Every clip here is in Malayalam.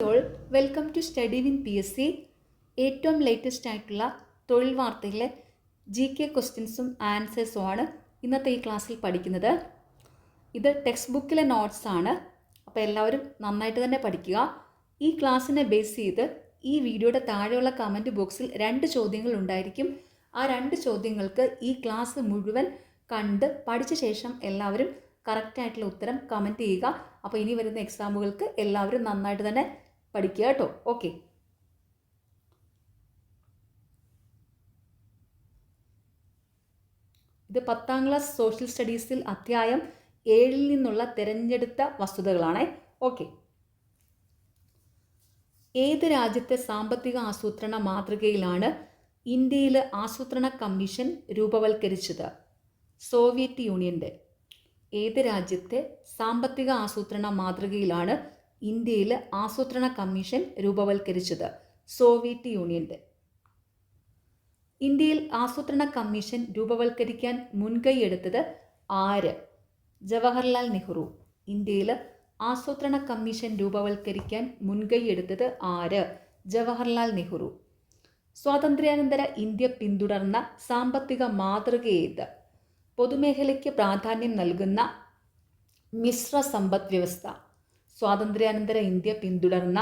All welcome to study win PSC. ഏറ്റവും ലേറ്റസ്റ്റ് ആയിട്ടുള്ള തൊഴിൽ വാർത്തയിലെ GK ക്വസ്റ്റ്യൻസും ആൻസേഴ്സും ആണ് ഇന്നത്തെ ഈ ക്ലാസ്സിൽ പഠിക്കുന്നത്. ഇത് ടെക്സ്റ്റ് ബുക്കിലെ നോട്ട്സ് ആണ്. അപ്പോൾ എല്ലാവരും നന്നായിട്ട് തന്നെ പഠിക്കുക. ഈ ക്ലാസ്സിനെ ബേസ് ചെയ്ത് ഈ വീഡിയോയുടെ താഴെയുള്ള കമൻറ്റ് ബോക്സിൽ 2 ചോദ്യങ്ങൾ ഉണ്ടായിരിക്കും. ആ 2 ചോദ്യങ്ങൾക്ക് ഈ ക്ലാസ് മുഴുവൻ കണ്ട് പഠിച്ച ശേഷം എല്ലാവരും കറക്റ്റായിട്ടുള്ള ഉത്തരം കമൻറ്റ് ചെയ്യുക. അപ്പോൾ ഇനി വരുന്ന എക്സാമുകൾക്ക് എല്ലാവരും നന്നായിട്ട് തന്നെ പഠിക്കുക കേട്ടോ. ഓക്കെ, ഇത് 10ാം ക്ലാസ് സോഷ്യൽ സ്റ്റഡീസിൽ അധ്യായം 7 നിന്നുള്ള തിരഞ്ഞെടുത്ത വസ്തുതകളാണ്. ഓക്കെ, ഏത് രാജ്യത്തെ സാമ്പത്തിക ആസൂത്രണ മാതൃകയിലാണ് ഇന്ത്യയിൽ ആസൂത്രണ കമ്മീഷൻ രൂപവൽക്കരിച്ചത്? സോവിയറ്റ് യൂണിയൻ്റെ. ഏത് രാജ്യത്തെ സാമ്പത്തിക ആസൂത്രണ മാതൃകയിലാണ് ഇന്ത്യയിൽ ആസൂത്രണ കമ്മീഷൻ രൂപവൽക്കരിച്ചത്? സോവിയറ്റ് യൂണിയൻ്റെ. ഇന്ത്യയിൽ ആസൂത്രണ കമ്മീഷൻ രൂപവൽക്കരിക്കാൻ മുൻകൈയെടുത്തത് ആര്? ജവഹർലാൽ നെഹ്റു. ഇന്ത്യയിൽ ആസൂത്രണ കമ്മീഷൻ രൂപവൽക്കരിക്കാൻ മുൻകൈയെടുത്തത് ആര്? ജവഹർലാൽ നെഹ്റു. സ്വാതന്ത്ര്യാനന്തര ഇന്ത്യ പിന്തുടർന്ന സാമ്പത്തിക മാതൃക ഏത്? പൊതുമേഖലയ്ക്ക് പ്രാധാന്യം നൽകുന്ന മിശ്ര സമ്പദ് വ്യവസ്ഥ. സ്വാതന്ത്ര്യാനന്തര ഇന്ത്യ പിന്തുടർന്ന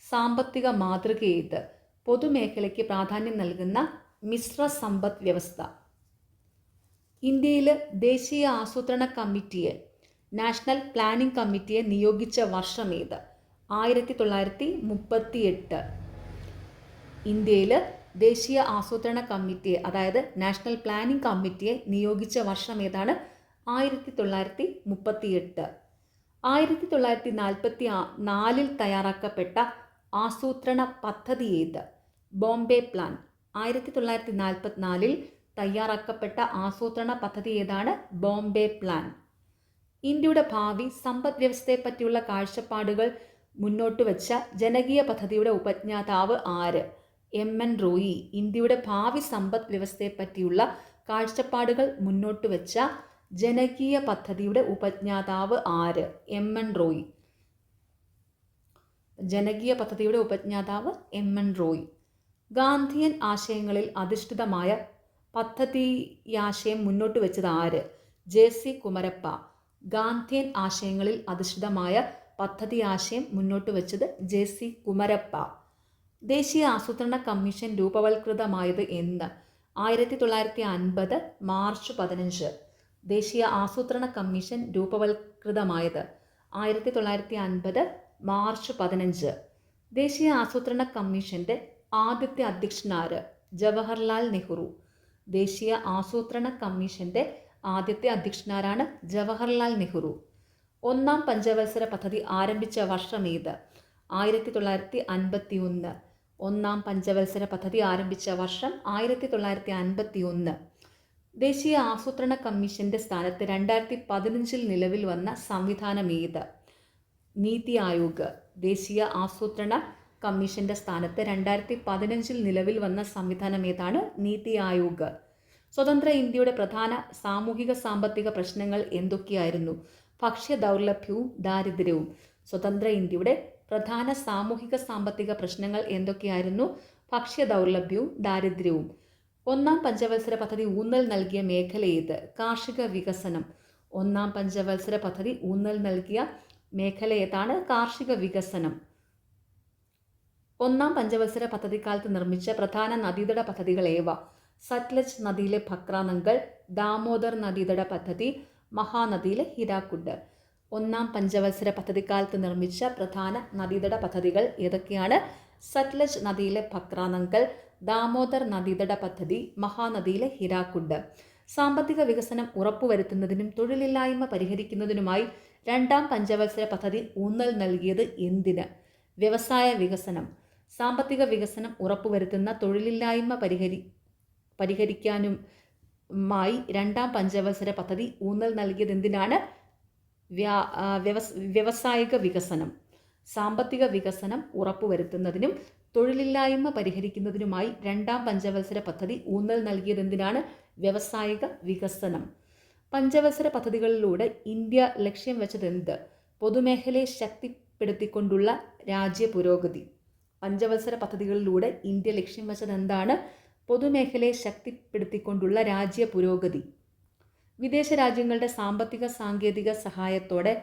സാമ്പത്തിക മാതൃക ഏത്? പൊതുമേഖലയ്ക്ക് പ്രാധാന്യം നൽകുന്ന മിശ്ര സമ്പദ് വ്യവസ്ഥ. ഇന്ത്യയിൽ ദേശീയ ആസൂത്രണ കമ്മിറ്റിയെ, നാഷണൽ പ്ലാനിംഗ് കമ്മിറ്റിയെ നിയോഗിച്ച വർഷം ഏത്? 1938. ഇന്ത്യയിൽ ദേശീയ ആസൂത്രണ കമ്മിറ്റിയെ, അതായത് നാഷണൽ പ്ലാനിംഗ് കമ്മിറ്റിയെ നിയോഗിച്ച വർഷം ഏതാണ്? 1938. 1944 തയ്യാറാക്കപ്പെട്ട ആസൂത്രണ പദ്ധതി ഏത്? ബോംബെ പ്ലാൻ. 1944 തയ്യാറാക്കപ്പെട്ട ആസൂത്രണ പദ്ധതി ഏതാണ്? ബോംബെ പ്ലാൻ. ഇന്ത്യയുടെ ഭാവി സമ്പദ് വ്യവസ്ഥയെപ്പറ്റിയുള്ള കാഴ്ചപ്പാടുകൾ മുന്നോട്ട് വെച്ച ജനകീയ പദ്ധതിയുടെ ഉപജ്ഞാതാവ് ആര്? MN റോയി. ഇന്ത്യയുടെ ഭാവി സമ്പദ് വ്യവസ്ഥയെപ്പറ്റിയുള്ള കാഴ്ചപ്പാടുകൾ മുന്നോട്ട് വെച്ച ജനകീയ പദ്ധതിയുടെ ഉപജ്ഞാതാവ് ആര്? MN റോയി. ജനകീയ പദ്ധതിയുടെ ഉപജ്ഞാതാവ് MN റോയി. ഗാന്ധിയൻ ആശയങ്ങളിൽ അധിഷ്ഠിതമായ പദ്ധതിയാശയം മുന്നോട്ട് വെച്ചത് ആര്? JC കുമരപ്പ. ഗാന്ധിയൻ ആശയങ്ങളിൽ അധിഷ്ഠിതമായ പദ്ധതിയാശയം മുന്നോട്ട് വെച്ചത് JC കുമരപ്പ. ദേശീയ ആസൂത്രണ കമ്മീഷൻ രൂപവൽകൃതമായത് എന്ന്? 1950 മാർച്ച് 15. ദേശീയ ആസൂത്രണ കമ്മീഷൻ രൂപവൽകൃതമായത് 1950 മാർച്ച് 15. ദേശീയ ആസൂത്രണ കമ്മീഷൻ്റെ ആദ്യത്തെ അധ്യക്ഷനാര്? ജവഹർലാൽ നെഹ്റു. ദേശീയ ആസൂത്രണ കമ്മീഷൻ്റെ ആദ്യത്തെ അധ്യക്ഷനാരാണ്? ജവഹർലാൽ നെഹ്റു. 1ാം പഞ്ചവത്സര പദ്ധതി ആരംഭിച്ച വർഷം ഏത്? 1951. 1ാം പഞ്ചവത്സര പദ്ധതി ആരംഭിച്ച വർഷം 1951. ദേശീയ ആസൂത്രണ കമ്മീഷൻ്റെ സ്ഥാനത്ത് 2015 നിലവിൽ വന്ന സംവിധാനം ഏത്? നീതി ആയോഗ്. ദേശീയ ആസൂത്രണ കമ്മീഷൻ്റെ സ്ഥാനത്ത് 2015 നിലവിൽ വന്ന സംവിധാനം ഏതാണ്? നീതി ആയോഗ്. സ്വതന്ത്ര ഇന്ത്യയുടെ പ്രധാന സാമൂഹിക സാമ്പത്തിക പ്രശ്നങ്ങൾ എന്തൊക്കെയായിരുന്നു? ഭക്ഷ്യ ദൗർലഭ്യവും ദാരിദ്ര്യവും. സ്വതന്ത്ര ഇന്ത്യയുടെ പ്രധാന സാമൂഹിക സാമ്പത്തിക പ്രശ്നങ്ങൾ എന്തൊക്കെയായിരുന്നു? ഭക്ഷ്യ ദൗർലഭ്യവും ദാരിദ്ര്യവും. 1ാം പഞ്ചവത്സര പദ്ധതി ഊന്നൽ നൽകിയ മേഖല ഏത്? കാർഷിക വികസനം. 1ാം പഞ്ചവത്സര പദ്ധതി ഊന്നൽ നൽകിയ മേഖല ഏതാണ്? കാർഷിക വികസനം. 1ാം പഞ്ചവത്സര പദ്ധതിക്കാലത്ത് നിർമ്മിച്ച പ്രധാന നദീതട പദ്ധതികൾ ഏവ? സത്ലജ് നദിയിലെ ഭക്രാനങ്കൽ, ദാമോദർ നദീതട പദ്ധതി, മഹാനദിയിലെ ഹിരാക്കുഡ്. 1ാം പഞ്ചവത്സര പദ്ധതിക്കാലത്ത് നിർമ്മിച്ച പ്രധാന നദീതട പദ്ധതികൾ ഏതൊക്കെയാണ്? സത്ലജ് നദിയിലെ ഭക്രാനങ്കൽ, ദാമോദർ നദീതട പദ്ധതി, മഹാനദിയിലെ ഹിരാക്കുഡ്. സാമ്പത്തിക വികസനം ഉറപ്പുവരുത്തുന്നതിനും തൊഴിലില്ലായ്മ പരിഹരിക്കുന്നതിനുമായി 2ാം പഞ്ചവത്സര പദ്ധതി ഊന്നൽ നൽകിയത് എന്തിന്? വ്യവസായ വികസനം. സാമ്പത്തിക വികസനം ഉറപ്പുവരുത്തുന്ന തൊഴിലില്ലായ്മ പരിഹരിക്കാനുമായി 2ാം പഞ്ചവത്സര പദ്ധതി ഊന്നൽ നൽകിയത് എന്തിനാണ്? വ്യവസായിക വികസനം. സാമ്പത്തിക വികസനം ഉറപ്പുവരുത്തുന്നതിനും തൊഴിലില്ലായ്മ പരിഹരിക്കുന്നതിനുമായി 2ാം പഞ്ചവത്സര പദ്ധതി ഊന്നൽ നൽകിയത് എന്തിനാണ്? വ്യവസായിക വികസനം. പഞ്ചവത്സര പദ്ധതികളിലൂടെ ഇന്ത്യ ലക്ഷ്യം വെച്ചത് എന്ത്? പൊതുമേഖലയെ ശക്തിപ്പെടുത്തിക്കൊണ്ടുള്ള രാജ്യ പുരോഗതി. പഞ്ചവത്സര പദ്ധതികളിലൂടെ ഇന്ത്യ ലക്ഷ്യം വെച്ചത് എന്താണ്? പൊതുമേഖലയെ ശക്തിപ്പെടുത്തിക്കൊണ്ടുള്ള രാജ്യ പുരോഗതി. വിദേശ രാജ്യങ്ങളുടെ സാമ്പത്തിക സാങ്കേതിക സഹായത്തോടെ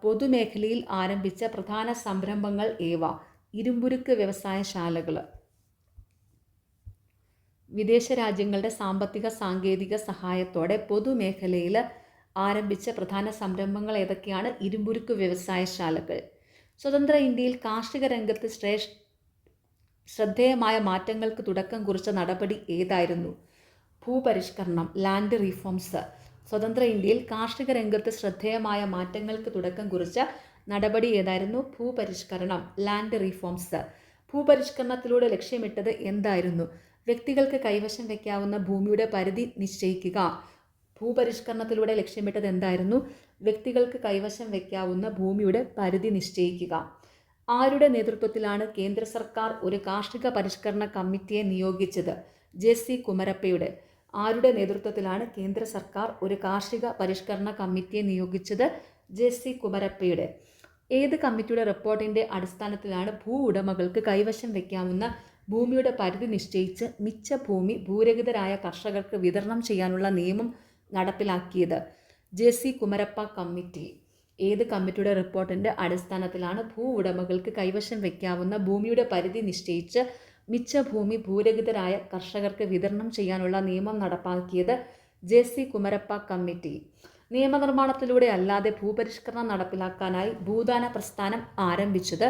പൊതുമേഖലയിൽ ആരംഭിച്ച പ്രധാന സംരംഭങ്ങൾ ഏവ? ഇരുമ്പുരുക്ക് വ്യവസായശാലകൾ. വിദേശ രാജ്യങ്ങളുടെ സാമ്പത്തിക സാങ്കേതിക സഹായത്തോടെ പൊതുമേഖലയിൽ ആരംഭിച്ച പ്രധാന സംരംഭങ്ങൾ ഏതൊക്കെയാണ്? ഇരുമ്പുരുക്ക് വ്യവസായശാലകൾ. സ്വതന്ത്ര ഇന്ത്യയിൽ കാർഷിക രംഗത്ത് ശ്രദ്ധേയമായ മാറ്റങ്ങൾക്ക് തുടക്കം കുറിച്ച നടപടി ഏതായിരുന്നു? ഭൂപരിഷ്കരണം, ലാൻഡ് റീഫോംസ്. സ്വതന്ത്ര ഇന്ത്യയിൽ കാർഷിക രംഗത്ത് ശ്രദ്ധേയമായ മാറ്റങ്ങൾക്ക് തുടക്കം കുറിച്ച നടപടി ഏതായിരുന്നു? ഭൂപരിഷ്കരണം, ലാൻഡ് റീഫോംസ്. ഭൂപരിഷ്കരണത്തിലൂടെ ലക്ഷ്യമിട്ടത് എന്തായിരുന്നു? വ്യക്തികൾക്ക് കൈവശം വയ്ക്കാവുന്ന ഭൂമിയുടെ പരിധി നിശ്ചയിക്കുക. ഭൂപരിഷ്കരണത്തിലൂടെ ലക്ഷ്യമിട്ടത് എന്തായിരുന്നു? വ്യക്തികൾക്ക് കൈവശം വയ്ക്കാവുന്ന ഭൂമിയുടെ പരിധി നിശ്ചയിക്കുക. ആരുടെ നേതൃത്വത്തിലാണ് കേന്ദ്ര സർക്കാർ ഒരു കാർഷിക പരിഷ്കരണ കമ്മിറ്റിയെ നിയോഗിച്ചത്? ജെ.സി. കുമരപ്പയുടെ. ആരുടെ നേതൃത്വത്തിലാണ് കേന്ദ്ര സർക്കാർ ഒരു കാർഷിക പരിഷ്കരണ കമ്മിറ്റിയെ നിയോഗിച്ചത്? ജെ.സി. കുമരപ്പയുടെ. ഏത് കമ്മിറ്റിയുടെ റിപ്പോർട്ടിൻ്റെ അടിസ്ഥാനത്തിലാണ് ഭൂ ഉടമകൾക്ക് കൈവശം വയ്ക്കാവുന്ന ഭൂമിയുടെ പരിധി നിശ്ചയിച്ച് മിച്ച ഭൂമി ഭൂരഹിതരായ കർഷകർക്ക് വിതരണം ചെയ്യാനുള്ള നിയമം നടപ്പിലാക്കിയത്? ജെ.സി. കുമരപ്പ കമ്മിറ്റി. ഏത് കമ്മിറ്റിയുടെ റിപ്പോർട്ടിൻ്റെ അടിസ്ഥാനത്തിലാണ് ഭൂ ഉടമകൾക്ക് കൈവശം വയ്ക്കാവുന്ന ഭൂമിയുടെ പരിധി നിശ്ചയിച്ച് മിച്ച ഭൂമി ഭൂരഹിതരായ കർഷകർക്ക് വിതരണം ചെയ്യാനുള്ള നിയമം നടപ്പാക്കിയത്? ജെ.സി. കുമരപ്പ കമ്മിറ്റി. നിയമനിർമ്മാണത്തിലൂടെ അല്ലാതെ ഭൂപരിഷ്കരണം നടപ്പിലാക്കാനായി ഭൂദാന പ്രസ്ഥാനം ആരംഭിച്ചത്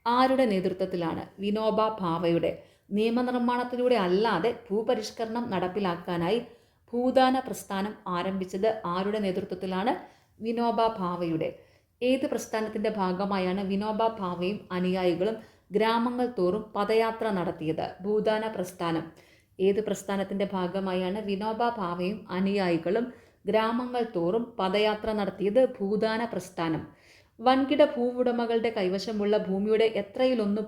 ആരുടെ നേതൃത്വത്തിലാണ്? വിനോബ ഭാവയുടെ. നിയമനിർമ്മാണത്തിലൂടെ അല്ലാതെ ഭൂപരിഷ്കരണം നടപ്പിലാക്കാനായി ഭൂദാന പ്രസ്ഥാനം ആരംഭിച്ചത് ആരുടെ നേതൃത്വത്തിലാണ്? വിനോബ ഭാവയുടെ. ഏത് പ്രസ്ഥാനത്തിൻ്റെ ഭാഗമായാണ് വിനോബ ഭാവയും അനുയായികളും ഗ്രാമങ്ങൾ തോറും പദയാത്ര നടത്തിയത്? ഭൂദാന പ്രസ്ഥാനം. ഏത് പ്രസ്ഥാനത്തിൻ്റെ ഭാഗമായാണ് വിനോബ ഭാവയും അനുയായികളും ഗ്രാമങ്ങൾ തോറും പദയാത്ര നടത്തിയത്? ഭൂദാന പ്രസ്ഥാനം. വൻകിട ഭൂവുടമകളുടെ കൈവശമുള്ള ഭൂമിയുടെ എത്രയിലൊന്ന്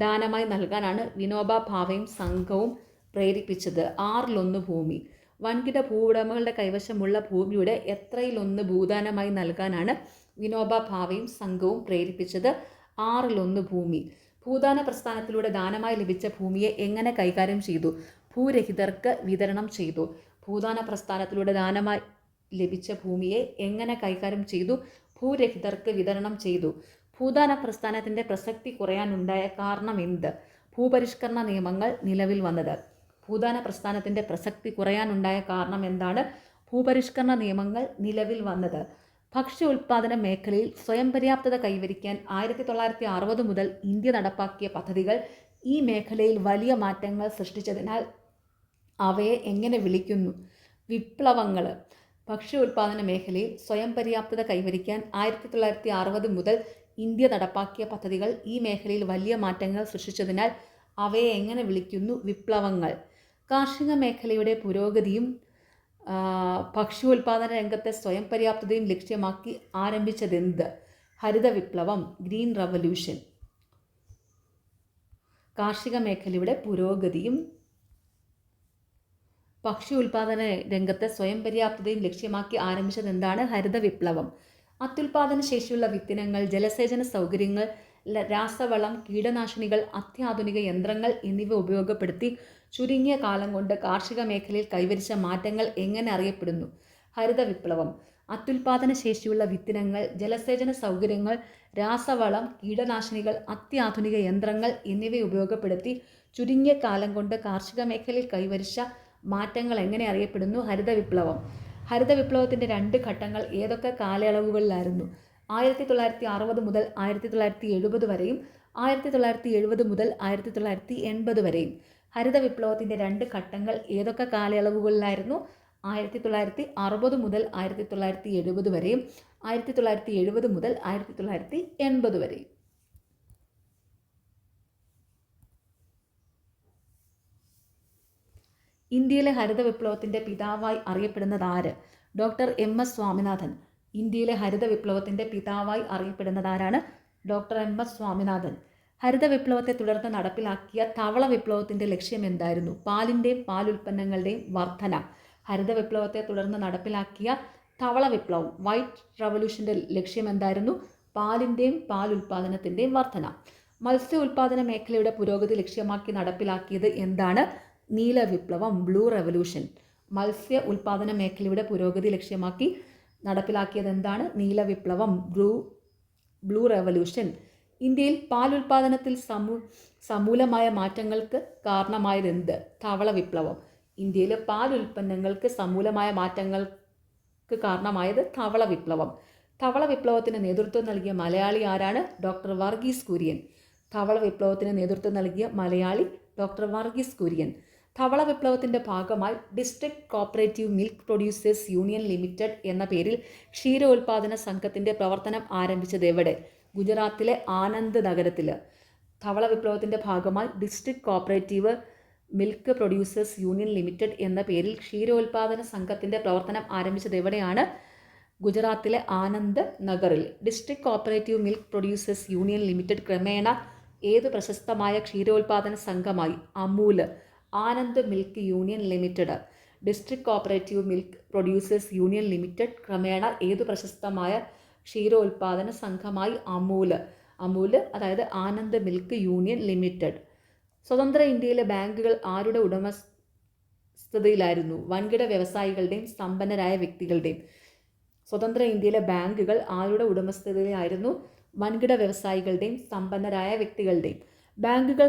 ദാനമായി നൽകാനാണ് വിനോബ ഭാവയും സംഘവും പ്രേരിപ്പിച്ചത്? 1/6 ഭൂമി. വൻകിട ഭൂവുടമകളുടെ കൈവശമുള്ള ഭൂമിയുടെ എത്രയിലൊന്ന് ഭൂദാനമായി നൽകാനാണ് വിനോബ ഭാവയും സംഘവും പ്രേരിപ്പിച്ചത്? 1/6 ഭൂമി. ഭൂദാന പ്രസ്ഥാനത്തിലൂടെ ദാനമായി ലഭിച്ച ഭൂമിയെ എങ്ങനെ കൈകാര്യം ചെയ്തു? ഭൂരഹിതർക്ക് വിതരണം ചെയ്തു. ഭൂദാന പ്രസ്ഥാനത്തിലൂടെ ദാനമായി ലഭിച്ച ഭൂമിയെ എങ്ങനെ കൈകാര്യം ചെയ്തു? ഭൂരഹിതർക്ക് വിതരണം ചെയ്തു. ഭൂദാന പ്രസ്ഥാനത്തിൻ്റെ പ്രസക്തി കുറയാനുണ്ടായ കാരണം എന്ത്? ഭൂപരിഷ്കരണ നിയമങ്ങൾ നിലവിൽ വന്നത്. ഭൂദാന പ്രസ്ഥാനത്തിൻ്റെ പ്രസക്തി കുറയാനുണ്ടായ കാരണം എന്താണ്? ഭൂപരിഷ്കരണ നിയമങ്ങൾ നിലവിൽ വന്നത്. ഭക്ഷ്യ ഉൽപ്പാദന മേഖലയിൽ സ്വയം പര്യാപ്തത കൈവരിക്കാൻ 1960 മുതൽ ഇന്ത്യ നടപ്പാക്കിയ പദ്ധതികൾ ഈ മേഖലയിൽ വലിയ മാറ്റങ്ങൾ സൃഷ്ടിച്ചതിനാൽ അവയെ എങ്ങനെ വിളിക്കുന്നു? വിപ്ലവങ്ങൾ. ഭക്ഷ്യ ഉൽപ്പാദന മേഖലയിൽ സ്വയം പര്യാപ്തത കൈവരിക്കാൻ 1960 മുതൽ ഇന്ത്യ നടപ്പാക്കിയ പദ്ധതികൾ ഈ മേഖലയിൽ വലിയ മാറ്റങ്ങൾ സൃഷ്ടിച്ചതിനാൽ അവയെ എങ്ങനെ വിളിക്കുന്നു? വിപ്ലവങ്ങൾ. കാർഷിക മേഖലയുടെ പുരോഗതിയും ഭക്ഷ്യോൽപാദന രംഗത്തെ സ്വയം പര്യാപ്തതയും ലക്ഷ്യമാക്കി ആരംഭിച്ചതെന്ത്? ഹരിത വിപ്ലവം, ഗ്രീൻ റവല്യൂഷൻ. കാർഷിക മേഖലയുടെ പുരോഗതിയും ഭക്ഷ്യോൽപാദന രംഗത്തെ സ്വയം പര്യാപ്തതയും ലക്ഷ്യമാക്കി ആരംഭിച്ചത് എന്താണ്? ഹരിത വിപ്ലവം. അത്യുൽപാദന ശേഷിയുള്ള വിത്തിനങ്ങൾ, ജലസേചന സൗകര്യങ്ങൾ, രാസവളം, കീടനാശിനികൾ, അത്യാധുനിക യന്ത്രങ്ങൾ എന്നിവ ഉപയോഗപ്പെടുത്തി ചുരുങ്ങിയ കാലം കൊണ്ട് കാർഷിക മേഖലയിൽ കൈവരിച്ച മാറ്റങ്ങൾ എങ്ങനെ അറിയപ്പെടുന്നു? ഹരിത വിപ്ലവം. അത്യുൽപാദന ശേഷിയുള്ള വിത്തിനങ്ങൾ, ജലസേചന സൗകര്യങ്ങൾ, രാസവളം, കീടനാശിനികൾ, അത്യാധുനിക യന്ത്രങ്ങൾ എന്നിവ ഉപയോഗപ്പെടുത്തി ചുരുങ്ങിയ കാലം കൊണ്ട് കാർഷിക മേഖലയിൽ കൈവരിച്ച മാറ്റങ്ങൾ എങ്ങനെ അറിയപ്പെടുന്നു? ഹരിത വിപ്ലവം. ഹരിത വിപ്ലവത്തിൻ്റെ 2 ഘട്ടങ്ങൾ ഏതൊക്കെ കാലയളവുകളിലായിരുന്നു? 1960 മുതൽ 1970 വരെയും 1970 മുതൽ 1980 വരെയും. ഹരിത വിപ്ലവത്തിൻ്റെ 2 ഘട്ടങ്ങൾ ഏതൊക്കെ കാലയളവുകളിലായിരുന്നു? 1960 മുതൽ 1970 വരെയും 1970 മുതൽ 1980 വരെയും. ഇന്ത്യയിലെ ഹരിത വിപ്ലവത്തിൻ്റെ പിതാവായി അറിയപ്പെടുന്നത് ആര്? ഡോക്ടർ എം.എസ്. സ്വാമിനാഥൻ. ഇന്ത്യയിലെ ഹരിത വിപ്ലവത്തിൻ്റെ പിതാവായി അറിയപ്പെടുന്നത് ആരാണ്? ഡോക്ടർ എം.എസ്. സ്വാമിനാഥൻ. ഹരിത വിപ്ലവത്തെ തുടർന്ന് നടപ്പിലാക്കിയ ധവള വിപ്ലവത്തിൻ്റെ ലക്ഷ്യം എന്തായിരുന്നു? പാലിൻ്റെയും പാലുൽപ്പന്നങ്ങളുടെയും വർധന. ഹരിത വിപ്ലവത്തെ തുടർന്ന് നടപ്പിലാക്കിയ ധവള വിപ്ലവം, വൈറ്റ് റവല്യൂഷൻ്റെ ലക്ഷ്യം എന്തായിരുന്നു? പാലിൻ്റെയും പാൽ ഉൽപ്പാദനത്തിൻ്റെയും വർധന. മത്സ്യ ഉൽപ്പാദന മേഖലയുടെ പുരോഗതി ലക്ഷ്യമാക്കി നടപ്പിലാക്കിയത് എന്താണ്? നീല വിപ്ലവം, ബ്ലൂ റെവല്യൂഷൻ. മത്സ്യ ഉൽപ്പാദന മേഖലയുടെ പുരോഗതി ലക്ഷ്യമാക്കി നടപ്പിലാക്കിയത് എന്താണ്? നീല വിപ്ലവം, ബ്ലൂ റെവല്യൂഷൻ. ഇന്ത്യയിൽ പാൽ ഉൽപ്പാദനത്തിൽ സമൂലമായ മാറ്റങ്ങൾക്ക് കാരണമായതെന്ത്? ധവള വിപ്ലവം. ഇന്ത്യയിലെ പാൽ ഉൽപ്പന്നങ്ങൾക്ക് സമൂലമായ മാറ്റങ്ങൾക്ക് കാരണമായത് ധവള വിപ്ലവം. ധവള വിപ്ലവത്തിന് നേതൃത്വം നൽകിയ മലയാളി ആരാണ്? ഡോക്ടർ വർഗീസ് കുര്യൻ. ധവള വിപ്ലവത്തിന് നേതൃത്വം നൽകിയ മലയാളി ഡോക്ടർ വർഗീസ് കുര്യൻ. ധവള വിപ്ലവത്തിൻ്റെ ഭാഗമായി district cooperative milk producers union limited എന്ന പേരിൽ ക്ഷീരോത്പാദന സംഘത്തിൻ്റെ പ്രവർത്തനം ആരംഭിച്ചത് എവിടെ? ഗുജറാത്തിലെ ആനന്ദ് നഗരത്തിൽ. ധവള വിപ്ലവത്തിൻ്റെ ഭാഗമായി district cooperative milk producers union limited എന്ന പേരിൽ ക്ഷീരോത്പാദന സംഘത്തിൻ്റെ പ്രവർത്തനം ആരംഭിച്ചത് എവിടെയാണ്? ഗുജറാത്തിലെ ആനന്ദ് നഗറിൽ. District cooperative milk producers union limited ക്രമേണ ഏത് പ്രശസ്തമായ ക്ഷീരോത്പാദന സംഘമായി? Amul. Anand milk union limited. District cooperative milk producers union limited ക്രമേണ ഏത് പ്രശസ്തമായ ക്ഷീരോത്പാദന സംഘമായി? അമൂല്, അതായത് ആനന്ദ് മിൽക്ക് യൂണിയൻ ലിമിറ്റഡ്. സ്വതന്ത്ര ഇന്ത്യയിലെ ബാങ്കുകൾ ആരുടെ ഉടമസ്ഥതയിലായിരുന്നു? വൻകിട വ്യവസായികളുടെയും സമ്പന്നരായ വ്യക്തികളുടെയും. സ്വതന്ത്ര ഇന്ത്യയിലെ ബാങ്കുകൾ ആരുടെ ഉടമസ്ഥതയിലായിരുന്നു? വൻകിട വ്യവസായികളുടെയും സമ്പന്നരായ വ്യക്തികളുടെയും. ബാങ്കുകൾ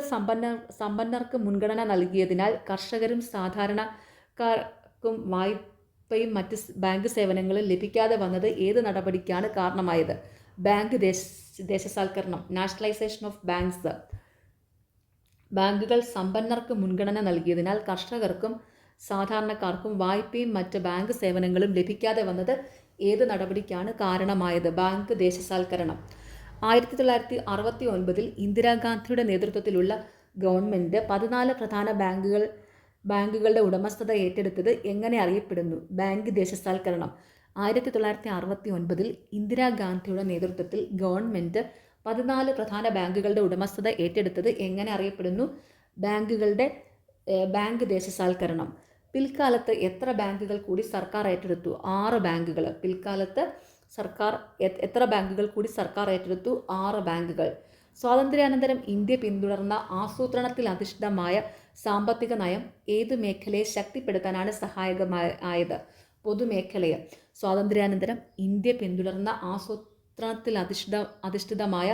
സമ്പന്നർക്ക് മുൻഗണന നൽകിയതിനാൽ കർഷകരും സാധാരണക്കാർക്കും വായ്പയും മറ്റ് ബാങ്ക് സേവനങ്ങളും ലഭിക്കാതെ വന്നത് ഏത് നടപടിക്കാണ് കാരണമായത്? ബാങ്ക് ദേശസാൽക്കരണം, നാഷണലൈസേഷൻ ഓഫ് ബാങ്ക്സ്. ബാങ്കുകൾ സമ്പന്നർക്ക് മുൻഗണന നൽകിയതിനാൽ കർഷകർക്കും സാധാരണക്കാർക്കും വായ്പയും മറ്റ് ബാങ്ക് സേവനങ്ങളും ലഭിക്കാതെ വന്നത് ഏത് നടപടിക്കാണ് കാരണമായത്? ബാങ്ക് ദേശസാൽക്കരണം. 1969 ഇന്ദിരാഗാന്ധിയുടെ നേതൃത്വത്തിലുള്ള ഗവൺമെൻറ് 14 പ്രധാന ബാങ്കുകളുടെ ഉടമസ്ഥത ഏറ്റെടുത്തത് എങ്ങനെ അറിയപ്പെടുന്നു? ബാങ്ക് ദേശസാൽക്കരണം. 1969 ഇന്ദിരാഗാന്ധിയുടെ നേതൃത്വത്തിൽ ഗവൺമെൻറ് 14 പ്രധാന ബാങ്കുകളുടെ ഉടമസ്ഥത ഏറ്റെടുത്തത് എങ്ങനെ അറിയപ്പെടുന്നു? ബാങ്ക് ദേശസാൽക്കരണം. പിൽക്കാലത്ത് എത്ര ബാങ്കുകൾ കൂടി സർക്കാർ ഏറ്റെടുത്തു? 6 ബാങ്കുകൾ. പിൽക്കാലത്ത് എത്ര ബാങ്കുകൾ കൂടി സർക്കാർ ഏറ്റെടുത്തു? 6 ബാങ്കുകൾ. സ്വാതന്ത്ര്യാനന്തരം ഇന്ത്യ പിന്തുടർന്ന ആസൂത്രണത്തിൽ അധിഷ്ഠിതമായ സാമ്പത്തിക നയം ഏത് മേഖലയെ ശക്തിപ്പെടുത്താനാണ് സഹായകമായത്? പൊതുമേഖലയെ. സ്വാതന്ത്ര്യാനന്തരം ഇന്ത്യ പിന്തുടർന്ന ആസൂത്രണത്തിൽ അധിഷ്ഠിതമായ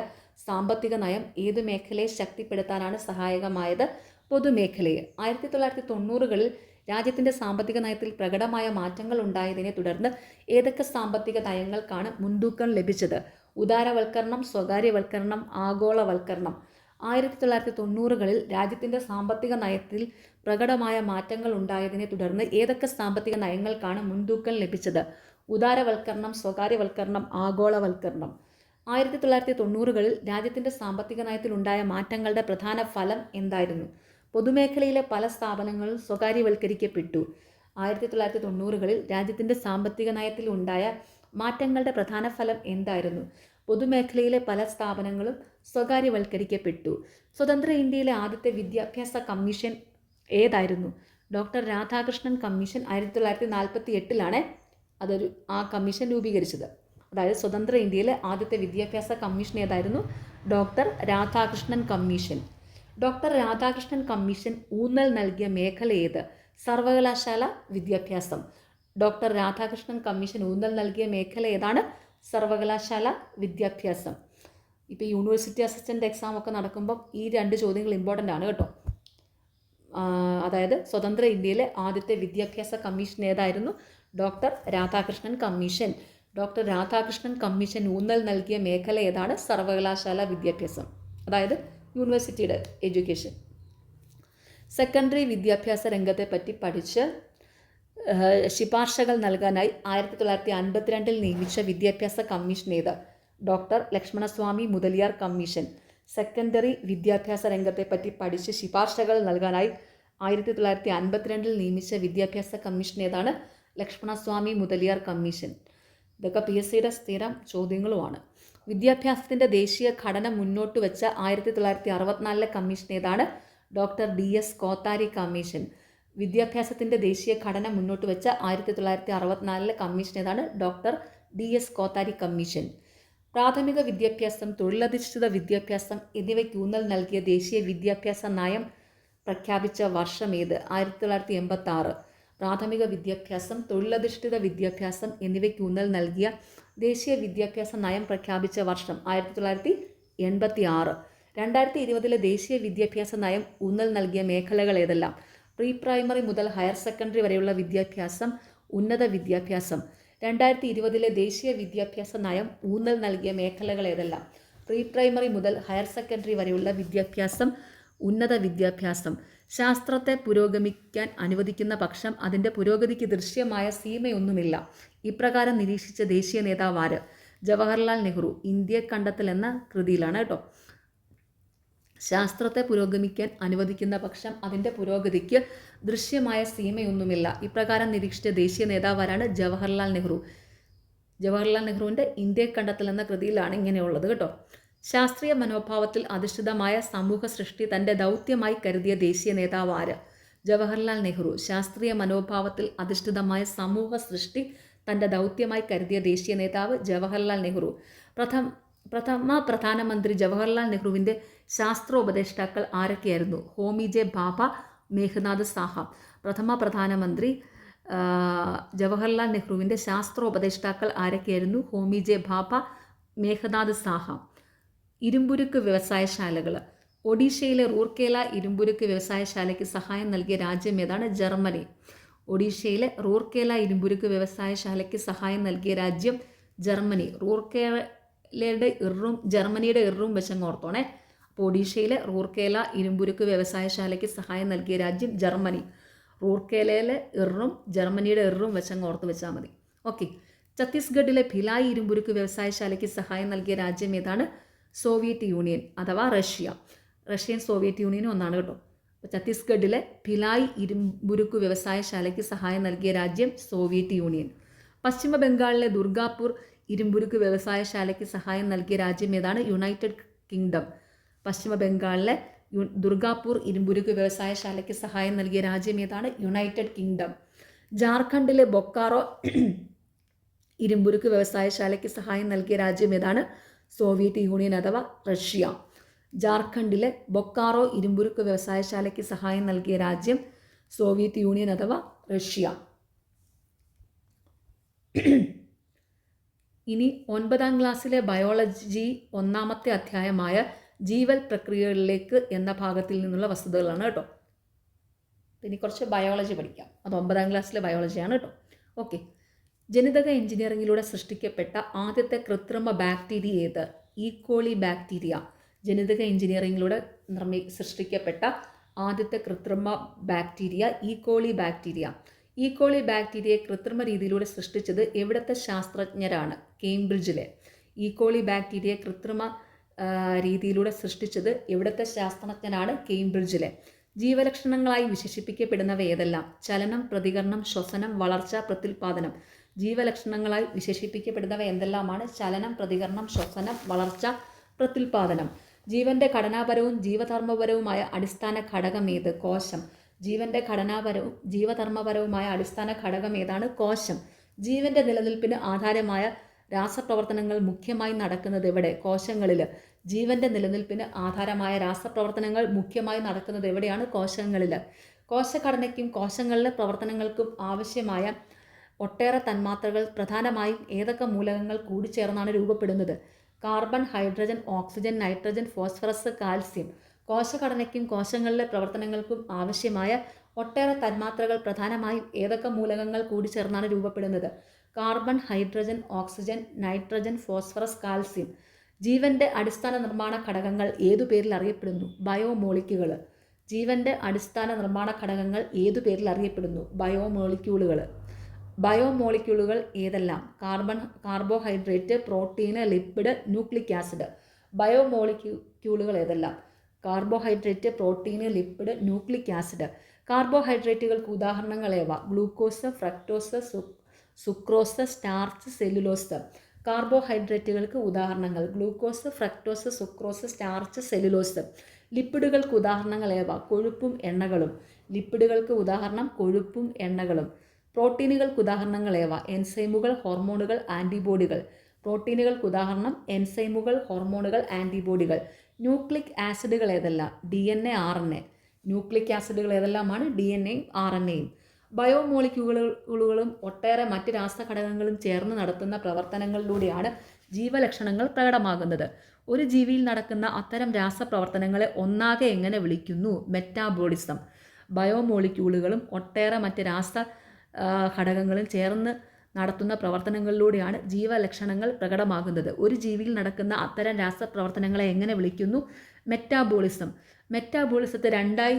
സാമ്പത്തിക നയം ഏത് മേഖലയെ ശക്തിപ്പെടുത്താനാണ് സഹായകമായത്? പൊതുമേഖലയെ. 1990കളിൽ രാജ്യത്തിൻ്റെ സാമ്പത്തിക നയത്തിൽ പ്രകടമായ മാറ്റങ്ങൾ ഉണ്ടായതിനെ തുടർന്ന് ഏതൊക്കെ സാമ്പത്തിക നയങ്ങൾക്കാണ് മുൻതൂക്കം ലഭിച്ചത്? ഉദാരവൽക്കരണം, സ്വകാര്യവൽക്കരണം, ആഗോളവൽക്കരണം. 1990കളിൽ രാജ്യത്തിൻ്റെ സാമ്പത്തിക നയത്തിൽ പ്രകടമായ മാറ്റങ്ങൾ ഉണ്ടായതിനെ തുടർന്ന് ഏതൊക്കെ സാമ്പത്തിക നയങ്ങൾക്കാണ് മുൻതൂക്കം ലഭിച്ചത്? ഉദാരവൽക്കരണം, സ്വകാര്യവൽക്കരണം, ആഗോളവൽക്കരണം. 1990കളിൽ രാജ്യത്തിൻ്റെ സാമ്പത്തിക നയത്തിലുണ്ടായ മാറ്റങ്ങളുടെ പ്രധാന ഫലം എന്തായിരുന്നു? പൊതുമേഖലയിലെ പല സ്ഥാപനങ്ങളും സ്വകാര്യവൽക്കരിക്കപ്പെട്ടു. 1990കളിൽ രാജ്യത്തിൻ്റെ സാമ്പത്തിക നയത്തിൽ ഉണ്ടായ മാറ്റങ്ങളുടെ പ്രധാന ഫലം എന്തായിരുന്നു? പൊതുമേഖലയിലെ പല സ്ഥാപനങ്ങളും സ്വകാര്യവൽക്കരിക്കപ്പെട്ടു. സ്വതന്ത്ര ഇന്ത്യയിലെ ആദ്യത്തെ വിദ്യാഭ്യാസ കമ്മീഷൻ ഏതായിരുന്നു? Doctor Radhakrishnan commission. 1948ലാണ് ആ കമ്മീഷൻ രൂപീകരിച്ചത്. അതായത് സ്വതന്ത്ര ഇന്ത്യയിലെ ആദ്യത്തെ വിദ്യാഭ്യാസ കമ്മീഷൻ ഏതായിരുന്നു? Doctor Radhakrishnan commission. Doctor Radhakrishnan commission ഊന്നൽ നൽകിയ മേഖല ഏത്? സർവകലാശാല വിദ്യാഭ്യാസം. ഡോക്ടർ രാധാകൃഷ്ണൻ കമ്മീഷൻ ഊന്നൽ നൽകിയ മേഖല ഏതാണ്? സർവകലാശാല വിദ്യാഭ്യാസം. ഇപ്പോൾ യൂണിവേഴ്സിറ്റി അസിസ്റ്റൻ്റ് എക്സാം ഒക്കെ നടക്കുമ്പം ഈ 2 ചോദ്യങ്ങൾ ഇമ്പോർട്ടൻ്റ് ആണ് കേട്ടോ. അതായത് സ്വതന്ത്ര ഇന്ത്യയിലെ ആദ്യത്തെ വിദ്യാഭ്യാസ കമ്മീഷൻ ഏതായിരുന്നു? Doctor Radhakrishnan commission. Doctor Radhakrishnan commission ഊന്നൽ നൽകിയ മേഖല ഏതാണ്? സർവകലാശാല വിദ്യാഭ്യാസം, അതായത് യൂണിവേഴ്സിറ്റിയുടെ എഡ്യൂക്കേഷൻ. സെക്കൻഡറി വിദ്യാഭ്യാസ രംഗത്തെ പറ്റി പഠിച്ച് ശുപാർശകൾ നൽകാനായി 1952 നിയമിച്ച വിദ്യാഭ്യാസ കമ്മീഷൻ ഏത്? Doctor Lakshmanaswami Mudaliar commission. Secondary വിദ്യാഭ്യാസ രംഗത്തെ പറ്റി പഠിച്ച് ശുപാർശകൾ നൽകാനായി 1952 നിയമിച്ച വിദ്യാഭ്യാസ കമ്മീഷൻ ഏതാണ്? ലക്ഷ്മണസ്വാമി മുതലിയാർ കമ്മീഷൻ. ഇതൊക്കെ PSCയുടെ സ്ഥിരം ചോദ്യങ്ങളുമാണ്. വിദ്യാഭ്യാസത്തിൻ്റെ ദേശീയ ഘടന മുന്നോട്ട് വെച്ച 1964 കമ്മീഷൻ ഏതാണ്? Doctor DS Kothari commission. വിദ്യാഭ്യാസത്തിൻ്റെ ദേശീയ ഘടന മുന്നോട്ട് വെച്ച 1964 കമ്മീഷൻ ഏതാണ്? Doctor DS Kothari commission. പ്രാഥമിക വിദ്യാഭ്യാസം, തൊഴിലധിഷ്ഠിത വിദ്യാഭ്യാസം എന്നിവയ്ക്ക് ഊന്നൽ നൽകിയ ദേശീയ വിദ്യാഭ്യാസ നയം പ്രഖ്യാപിച്ച വർഷമേത്? 1986. പ്രാഥമിക വിദ്യാഭ്യാസം, തൊഴിലധിഷ്ഠിത വിദ്യാഭ്യാസം എന്നിവയ്ക്ക് ഊന്നൽ നൽകിയ ദേശീയ വിദ്യാഭ്യാസ നയം പ്രഖ്യാപിച്ച വർഷം 1986. 2020 ദേശീയ വിദ്യാഭ്യാസ നയം ഊന്നൽ നൽകിയ മേഖലകൾ ഏതെല്ലാം? പ്രീ പ്രൈമറി മുതൽ ഹയർ സെക്കൻഡറി വരെയുള്ള വിദ്യാഭ്യാസം, ഉന്നത വിദ്യാഭ്യാസം. 2020 ദേശീയ വിദ്യാഭ്യാസ നയം ഊന്നൽ നൽകിയ മേഖലകൾ ഏതെല്ലാം? പ്രീ പ്രൈമറി മുതൽ ഹയർ സെക്കൻഡറി വരെയുള്ള വിദ്യാഭ്യാസം, ഉന്നത വിദ്യാഭ്യാസം. ശാസ്ത്രത്തെ പുരോഗമിക്കാൻ അനുവദിക്കുന്ന പക്ഷം അതിൻ്റെ പുരോഗതിക്ക് ദൃശ്യമായ സീമയൊന്നുമില്ല. ഇപ്രകാരം നിരീക്ഷിച്ച ദേശീയ നേതാവ് ആര്? ജവഹർലാൽ നെഹ്റു. ഇന്ത്യയെ കണ്ടെത്തൽ എന്ന കൃതിയിലാണ് കേട്ടോ. ശാസ്ത്രത്തെ പുരോഗമിക്കാൻ അനുവദിക്കുന്ന പക്ഷം അതിൻ്റെ പുരോഗതിക്ക് ദൃശ്യമായ സീമയൊന്നുമില്ല. ഇപ്രകാരം നിരീക്ഷിച്ച ദേശീയ നേതാവ് ആരാണ്? ജവഹർലാൽ നെഹ്റു. ജവഹർലാൽ നെഹ്റുവിൻ്റെ ഇന്ത്യയെ കണ്ടെത്തൽ എന്ന കൃതിയിലാണ് ഇങ്ങനെയുള്ളത് കേട്ടോ. ശാസ്ത്രീയ മനോഭാവത്തിൽ അധിഷ്ഠിതമായ സമൂഹ സൃഷ്ടി തൻ്റെ ദൗത്യമായി കരുതിയ ദേശീയ നേതാവ് ആര്? ജവഹർലാൽ നെഹ്റു. ശാസ്ത്രീയ മനോഭാവത്തിൽ അധിഷ്ഠിതമായ സമൂഹ സൃഷ്ടി തൻ്റെ ദൗത്യമായി കരുതിയ ദേശീയ നേതാവ് ജവഹർലാൽ നെഹ്റു. പ്രഥമ പ്രധാനമന്ത്രി ജവഹർലാൽ നെഹ്റുവിൻ്റെ ശാസ്ത്രോപദേഷ്ടാക്കൾ ആരൊക്കെയായിരുന്നു? ഹോമി ജെ ഭാഭ, മേഘ്നാഥ് സാഹ. പ്രഥമ പ്രധാനമന്ത്രി ജവഹർലാൽ നെഹ്റുവിൻ്റെ ശാസ്ത്രോപദേഷ്ടാക്കൾ ആരൊക്കെയായിരുന്നു? ഹോമി ജെ ഭാഭ, മേഘ്നാഥ് സാഹ. ഇരുമ്പുരുക്ക് വ്യവസായശാലകൾ. ഒഡീഷയിലെ റൂർക്കേല ഇരുമ്പുരുക്ക് വ്യവസായശാലയ്ക്ക് സഹായം നൽകിയ രാജ്യം ഏതാണ്? ജർമ്മനി. ഒഡീഷയിലെ റൂർക്കേല ഇരുമ്പുരുക്ക് വ്യവസായശാലയ്ക്ക് സഹായം നൽകിയ രാജ്യം ജർമ്മനി. റൂർക്കേലയുടെ ജർമ്മനിയുടെ ഇറും വെച്ചങ്ങ് ഓർത്തോണേ. അപ്പോൾ ഒഡീഷയിലെ റൂർക്കേല ഇരുമ്പുരുക്ക് വ്യവസായശാലയ്ക്ക് സഹായം നൽകിയ രാജ്യം ജർമ്മനി. റൂർക്കേലയിലെ ഇറും ജർമ്മനിയുടെ ഇറും വെച്ചങ്ങ് ഓർത്ത് വെച്ചാൽ മതി. ഓക്കെ. ഛത്തീസ്ഗഡിലെ ഭിലായ് ഇരുമ്പുരുക്ക് വ്യവസായശാലയ്ക്ക് സഹായം നൽകിയ രാജ്യം ഏതാണ്? സോവിയറ്റ് യൂണിയൻ അഥവാ റഷ്യ. റഷ്യൻ സോവിയറ്റ് യൂണിയനും ഒന്നാണ് കേട്ടോ. അപ്പോൾ ഛത്തീസ്ഗഡിലെ ഭിലായ് ഇരുമ്പുരുക്ക് വ്യവസായശാലയ്ക്ക് സഹായം നൽകിയ രാജ്യം സോവിയറ്റ് യൂണിയൻ. പശ്ചിമ ബംഗാളിലെ ദുർഗാപൂർ ഇരുമ്പുരുക്ക് വ്യവസായശാലയ്ക്ക് സഹായം നൽകിയ രാജ്യം ഏതാണ്? United kingdom. പശ്ചിമ ബംഗാളിലെ ദുർഗാപൂർ ഇരുമ്പുരുക്ക് വ്യവസായശാലയ്ക്ക് സഹായം നൽകിയ രാജ്യം ഏതാണ്? United kingdom. ജാർഖണ്ഡിലെ ബൊക്കാറോ ഇരുമ്പുരുക്ക് വ്യവസായശാലയ്ക്ക് സഹായം നൽകിയ രാജ്യം ഏതാണ്? സോവിയറ്റ് യൂണിയൻ അഥവാ റഷ്യ. ജാർഖണ്ഡിലെ ബൊക്കാറോ ഇരുമ്പുരുക്ക് വ്യവസായശാലയ്ക്ക് സഹായം നൽകിയ രാജ്യം സോവിയറ്റ് യൂണിയൻ അഥവാ റഷ്യ. ഇനി 9ാം ക്ലാസ്സിലെ ബയോളജി 1ാമത്തെ അധ്യായമായ ജീവൽ പ്രക്രിയകളിലേക്ക് എന്ന ഭാഗത്തിൽ നിന്നുള്ള വസ്തുതകളാണ് കേട്ടോ. ഇനി കുറച്ച് ബയോളജി പഠിക്കാം. അത് 9ാം ക്ലാസ്സിലെ ബയോളജിയാണ് കേട്ടോ. ഓക്കെ. ജനിതക എഞ്ചിനീയറിംഗിലൂടെ സൃഷ്ടിക്കപ്പെട്ട ആദ്യത്തെ കൃത്രിമ ബാക്ടീരിയ ഏത്? E. coli bacteria. ജനിതക എഞ്ചിനീയറിംഗിലൂടെ സൃഷ്ടിക്കപ്പെട്ട ആദ്യത്തെ കൃത്രിമ ബാക്ടീരിയ ഈക്കോളി ബാക്ടീരിയ. ഈക്കോളി ബാക്ടീരിയയെ കൃത്രിമ രീതിയിലൂടെ സൃഷ്ടിച്ചത് എവിടുത്തെ ശാസ്ത്രജ്ഞരാണ്? കേംബ്രിഡ്ജിലെ. ഈക്കോളി ബാക്ടീരിയയെ കൃത്രിമ രീതിയിലൂടെ സൃഷ്ടിച്ചത് എവിടുത്തെ ശാസ്ത്രജ്ഞനാണ്? കേംബ്രിഡ്ജിലെ. ജീവലക്ഷണങ്ങളായി വിശേഷിപ്പിക്കപ്പെടുന്നവ ഏതെല്ലാം? ചലനം, പ്രതികരണം, ശ്വസനം, വളർച്ച, പ്രത്യുൽപാദനം. ജീവലക്ഷണങ്ങളായി വിശേഷിപ്പിക്കപ്പെടുന്നവ എന്തെല്ലാമാണ്? ചലനം, പ്രതികരണം, ശ്വസനം, വളർച്ച, പ്രത്യുൽപാദനം. ജീവന്റെ ഘടനാപരവും ജീവധർമ്മപരവുമായ അടിസ്ഥാന ഘടകം ഏത്? കോശം. ജീവന്റെ ഘടനാപരവും ജീവധർമ്മപരവുമായ അടിസ്ഥാന ഘടകം ഏതാണ്? കോശം. ജീവന്റെ നിലനിൽപ്പിന് ആധാരമായ രാസപ്രവർത്തനങ്ങൾ മുഖ്യമായി നടക്കുന്നത് എവിടെ? കോശങ്ങളിൽ. ജീവന്റെ നിലനിൽപ്പിന് ആധാരമായ രാസപ്രവർത്തനങ്ങൾ മുഖ്യമായി നടക്കുന്നത് എവിടെയാണ്? കോശങ്ങളിൽ. കോശഘടനയ്ക്കും കോശങ്ങളിലെ പ്രവർത്തനങ്ങൾക്കും ആവശ്യമായ ഒട്ടേറെ തന്മാത്രകൾ പ്രധാനമായും ഏതൊക്കെ മൂലകങ്ങൾ കൂടിച്ചേർന്നാണ് രൂപപ്പെടുന്നത്? Carbon, hydrogen, oxygen, nitrogen, phosphorus, calcium. കോശഘടനയ്ക്കും കോശങ്ങളിലെ പ്രവർത്തനങ്ങൾക്കും ആവശ്യമായ ഒട്ടേറെ തന്മാത്രകൾ പ്രധാനമായും ഏതൊക്കെ മൂലകങ്ങൾ കൂടിച്ചേർന്നാണ് രൂപപ്പെടുന്നത്? Carbon, hydrogen, oxygen, nitrogen, phosphorus, calcium. ജീവന്റെ അടിസ്ഥാന നിർമ്മാണ ഘടകങ്ങൾ ഏതു പേരിൽ അറിയപ്പെടുന്നു? ബയോമോളിക്യൂളുകൾ. ജീവന്റെ അടിസ്ഥാന നിർമ്മാണ ഘടകങ്ങൾ ഏതു പേരിൽ അറിയപ്പെടുന്നു? ബയോമോളിക്യൂളുകൾ. ബയോമോളിക്യൂളുകൾ ഏതെല്ലാം? Carbohydrate, protein, lipid, nucleic acid. ബയോമോളിക്യൂളുകൾ ഏതെല്ലാം? Carbohydrate, protein, lipid, nucleic acid. കാർബോഹൈഡ്രേറ്റുകൾക്ക് ഉദാഹരണങ്ങളേവ? Glucose, fructose, sucrose, starch, cellulose. കാർബോഹൈഡ്രേറ്റുകൾക്ക് ഉദാഹരണങ്ങൾ: glucose, fructose, sucrose, starch, cellulose. ലിപ്പിഡുകൾക്ക് ഉദാഹരണങ്ങളേവ? കൊഴുപ്പും എണ്ണകളും. ലിപ്പിഡുകൾക്ക് ഉദാഹരണം കൊഴുപ്പും എണ്ണകളും. പ്രോട്ടീനുകൾക്ക് ഉദാഹരണങ്ങളേവ? എൻസൈമുകൾ, ഹോർമോണുകൾ, ആൻറ്റിബോഡികൾ. പ്രോട്ടീനുകൾക്ക് ഉദാഹരണം എൻസൈമുകൾ, ഹോർമോണുകൾ, ആൻറ്റിബോഡികൾ. ന്യൂക്ലിക് ആസിഡുകൾ ഏതെല്ലാം? DNA, RNA. ന്യൂക്ലിക് ആസിഡുകൾ ഏതെല്ലാമാണ്? DNAയും RNAയും. ബയോമോളിക്യൂളുകളും ഒട്ടേറെ മറ്റ് രാസഘടകങ്ങളും ചേർന്ന് നടത്തുന്ന പ്രവർത്തനങ്ങളിലൂടെയാണ് ജീവലക്ഷണങ്ങൾ പ്രകടമാകുന്നത്. ഒരു ജീവിയിൽ നടക്കുന്ന അത്തരം രാസപ്രവർത്തനങ്ങളെ ഒന്നാകെ എങ്ങനെ വിളിക്കുന്നു? മെറ്റാബോളിസം. ബയോമോളിക്യൂളുകളും ഒട്ടേറെ മറ്റ് ഘടകങ്ങളും ചേർന്ന് നടത്തുന്ന പ്രവർത്തനങ്ങളിലൂടെയാണ് ജീവലക്ഷണങ്ങൾ പ്രകടമാകുന്നത്. ഒരു ജീവിയിൽ നടക്കുന്ന അത്തരം രാസപ്രവർത്തനങ്ങളെ എങ്ങനെ വിളിക്കുന്നു? മെറ്റാബോളിസം. മെറ്റാബോളിസത്തെ രണ്ടായി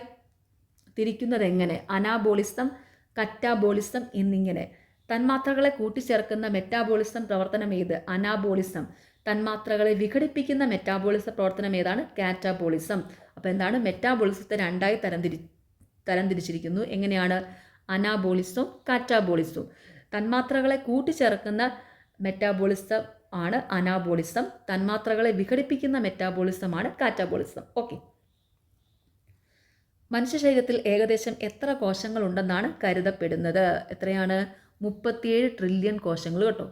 തിരിക്കുന്നത് എങ്ങനെ? അനാബോളിസം, കറ്റാബോളിസം എന്നിങ്ങനെ. തന്മാത്രകളെ കൂട്ടിച്ചേർക്കുന്ന മെറ്റാബോളിസം പ്രവർത്തനം ഏത്? അനാബോളിസം. തന്മാത്രകളെ വിഘടിപ്പിക്കുന്ന മെറ്റാബോളിസ പ്രവർത്തനം ഏതാണ്? കാറ്റാബോളിസം. അപ്പോൾ എന്താണ്? മെറ്റാബോളിസത്തെ രണ്ടായി തരംതിരിച്ചിരിക്കുന്നു. എങ്ങനെയാണ്? അനാബോളിസവും കാറ്റാബോളിസവും. തന്മാത്രകളെ കൂട്ടിച്ചേർക്കുന്ന മെറ്റാബോളിസം ആണ് അനാബോളിസം. തന്മാത്രകളെ വിഘടിപ്പിക്കുന്ന മെറ്റാബോളിസമാണ് കാറ്റാബോളിസം. ഓക്കെ. മനുഷ്യ ശരീരത്തിൽ ഏകദേശം എത്ര കോശങ്ങൾ ഉണ്ടെന്നാണ് കരുതപ്പെടുന്നത്? എത്രയാണ്? 37 ട്രില്യൺ കോശങ്ങൾ കേട്ടോ.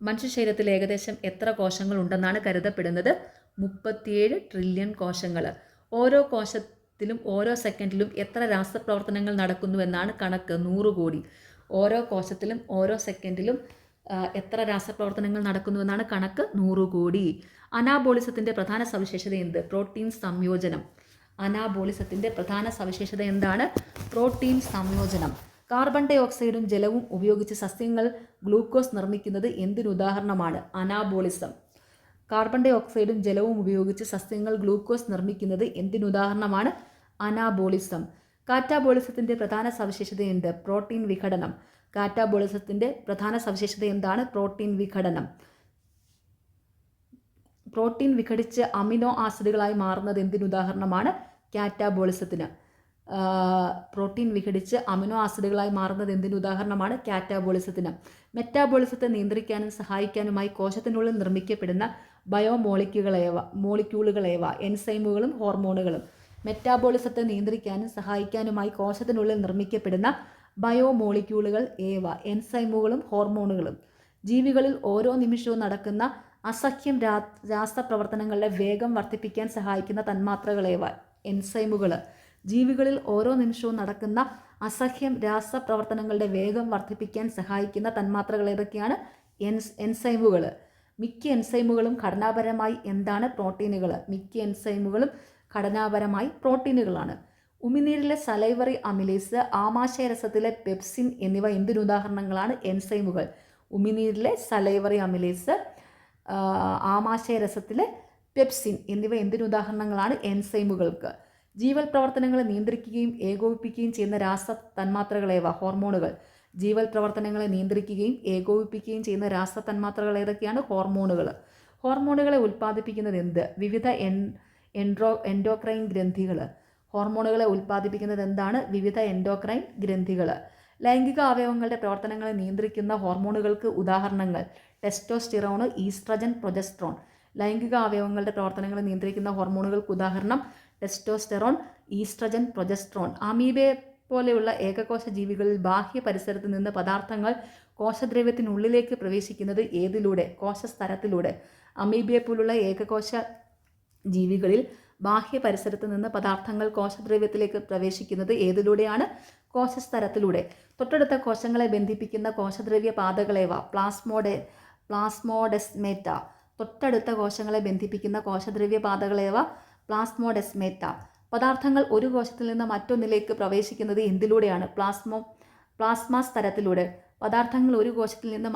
മനുഷ്യ ശരീരത്തിൽ ഏകദേശം എത്ര കോശങ്ങൾ ഉണ്ടെന്നാണ് കരുതപ്പെടുന്നത്? 37 ട്രില്യൺ കോശങ്ങൾ. ഓരോ കോശത്തിലും ഓരോ സെക്കൻഡിലും എത്ര രാസപ്രവർത്തനങ്ങൾ നടക്കുന്നുവെന്നാണ് കണക്ക്? 100 കോടി. ഓരോ കോശത്തിലും ഓരോ സെക്കൻഡിലും എത്ര രാസപ്രവർത്തനങ്ങൾ നടക്കുന്നുവെന്നാണ് കണക്ക്? 100 കോടി. അനാബോളിസത്തിൻ്റെ പ്രധാന സവിശേഷത എന്ത്? പ്രോട്ടീൻ സംയോജനം. അനാബോളിസത്തിൻ്റെ പ്രധാന സവിശേഷത എന്താണ്? പ്രോട്ടീൻ സംയോജനം. കാർബൺ ഡൈ ഓക്സൈഡും ജലവും ഉപയോഗിച്ച് സസ്യങ്ങൾ ഗ്ലൂക്കോസ് നിർമ്മിക്കുന്നത് എന്തിനുദാഹരണമാണ്? അനാബോളിസം. കാർബൺ ഡൈ ഓക്സൈഡും ജലവും ഉപയോഗിച്ച് സസ്യങ്ങൾ ഗ്ലൂക്കോസ് നിർമ്മിക്കുന്നത് എന്തിനുദാഹരണമാണ്? അനാബോളിസം. കാറ്റാബോളിസത്തിൻ്റെ പ്രധാന സവിശേഷത എന്ത്? പ്രോട്ടീൻ വിഘടനം. കാറ്റാബോളിസത്തിൻ്റെ പ്രധാന സവിശേഷത എന്താണ്? പ്രോട്ടീൻ വിഘടനം. പ്രോട്ടീൻ വിഘടിച്ച് അമിനോ ആസിഡുകളായി മാറുന്നത് എന്തിനുദാഹരണമാണ്? കാറ്റാബോളിസത്തിന്. പ്രോട്ടീൻ വിഘടിച്ച് അമിനോ ആസിഡുകളായി മാറുന്നത് എന്തിനുദാഹരണമാണ്? കാറ്റാബോളിസത്തിന്. മെറ്റാബോളിസത്തെ നിയന്ത്രിക്കാനും സഹായിക്കാനുമായി കോശത്തിനുള്ളിൽ നിർമ്മിക്കപ്പെടുന്ന മോളിക്യൂളുകളേവ? എൻസൈമുകളും ഹോർമോണുകളും. മെറ്റാബോളിസത്തെ നിയന്ത്രിക്കാനും സഹായിക്കാനുമായി കോശത്തിനുള്ളിൽ നിർമ്മിക്കപ്പെടുന്ന ബയോമോളിക്യൂളുകൾ ഏവ? എൻസൈമുകളും ഹോർമോണുകളും. ജീവികളിൽ ഓരോ നിമിഷവും നടക്കുന്ന അസംഖ്യം രാസപ്രവർത്തനങ്ങളുടെ വേഗം വർദ്ധിപ്പിക്കാൻ സഹായിക്കുന്ന തന്മാത്രകളേവ? എൻസൈമുകൾ. ജീവികളിൽ ഓരോ നിമിഷവും നടക്കുന്ന അസംഖ്യം രാസപ്രവർത്തനങ്ങളുടെ വേഗം വർദ്ധിപ്പിക്കാൻ സഹായിക്കുന്ന തന്മാത്രകൾ ഏതൊക്കെയാണ്? എൻസൈമുകൾ. മിക്ക എൻസൈമുകളും ഘടനാപരമായി എന്താണ്? പ്രോട്ടീനുകൾ. മിക്ക എൻസൈമുകളും ഘടനാപരമായി പ്രോട്ടീനുകളാണ്. ഉമിനീരിലെ സലൈവറി അമിലേസ്, ആമാശയരസത്തിലെ പെപ്സിൻ എന്നിവ എന്തിനുദാഹരണങ്ങളാണ്? എൻസൈമുകൾ. ഉമിനീരിലെ സലൈവറി അമിലേസ്, ആമാശയരസത്തിലെ പെപ്സിൻ എന്നിവ എന്തിനുദാഹരണങ്ങളാണ്? എൻസൈമുകൾക്ക്. ജീവൽ പ്രവർത്തനങ്ങളെ നിയന്ത്രിക്കുകയും ഏകോപിപ്പിക്കുകയും ചെയ്യുന്ന തന്മാത്രകളേവ? ഹോർമോണുകൾ. ജീവൽ പ്രവർത്തനങ്ങളെ നിയന്ത്രിക്കുകയും ഏകോപിപ്പിക്കുകയും ചെയ്യുന്ന തന്മാത്രകൾ ഏതൊക്കെയാണ്? ഹോർമോണുകൾ. ഹോർമോണുകളെ ഉൽപ്പാദിപ്പിക്കുന്നത് എന്ത്? വിവിധ എൻഡോക്രൈൻ ഗ്രന്ഥികൾ. ഹോർമോണുകളെ ഉൽപ്പാദിപ്പിക്കുന്നത് എന്താണ്? വിവിധ എൻഡോക്രൈൻ ഗ്രന്ഥികൾ. ലൈംഗിക അവയവങ്ങളുടെ പ്രവർത്തനങ്ങളെ നിയന്ത്രിക്കുന്ന ഹോർമോണുകൾക്ക് ഉദാഹരണങ്ങൾ? Testosterone, oestrogen, progesterone. ലൈംഗിക അവയവങ്ങളുടെ പ്രവർത്തനങ്ങളെ നിയന്ത്രിക്കുന്ന ഹോർമോണുകൾക്ക് ഉദാഹരണം? Testosterone, oestrogen, progesterone. അമീബയെ പോലെയുള്ള ഏകകോശ ജീവികളിൽ ബാഹ്യ പരിസരത്ത് നിന്ന് പദാർത്ഥങ്ങൾ കോശദ്രവ്യത്തിനുള്ളിലേക്ക് പ്രവേശിക്കുന്നത് ഏതിലൂടെ? കോശസ്തരത്തിലൂടെ. അമീബയെ പോലുള്ള ഏകകോശ ജീവികളിൽ ബാഹ്യ പരിസരത്ത് നിന്ന് പദാർത്ഥങ്ങൾ കോശദ്രവ്യത്തിലേക്ക് പ്രവേശിക്കുന്നത് ഏതിലൂടെയാണ്? കോശസ്തരത്തിലൂടെ. തൊട്ടടുത്ത കോശങ്ങളെ ബന്ധിപ്പിക്കുന്ന കോശദ്രവ്യ പാതകളേവ? പ്ലാസ്മോഡെസ്മേറ്റ. തൊട്ടടുത്ത കോശങ്ങളെ ബന്ധിപ്പിക്കുന്ന കോശദ്രവ്യ പാതകളേവ? പ്ലാസ്മോഡെസ്മേറ്റ. പദാർത്ഥങ്ങൾ ഒരു കോശത്തിൽ നിന്ന് മറ്റൊന്നിലേക്ക് പ്രവേശിക്കുന്നത് എന്തിലൂടെയാണ്? പ്ലാസ്മ സ്തരത്തിലൂടെ. പദാർത്ഥങ്ങൾ ഒരു കോശത്തിൽ നിന്ന്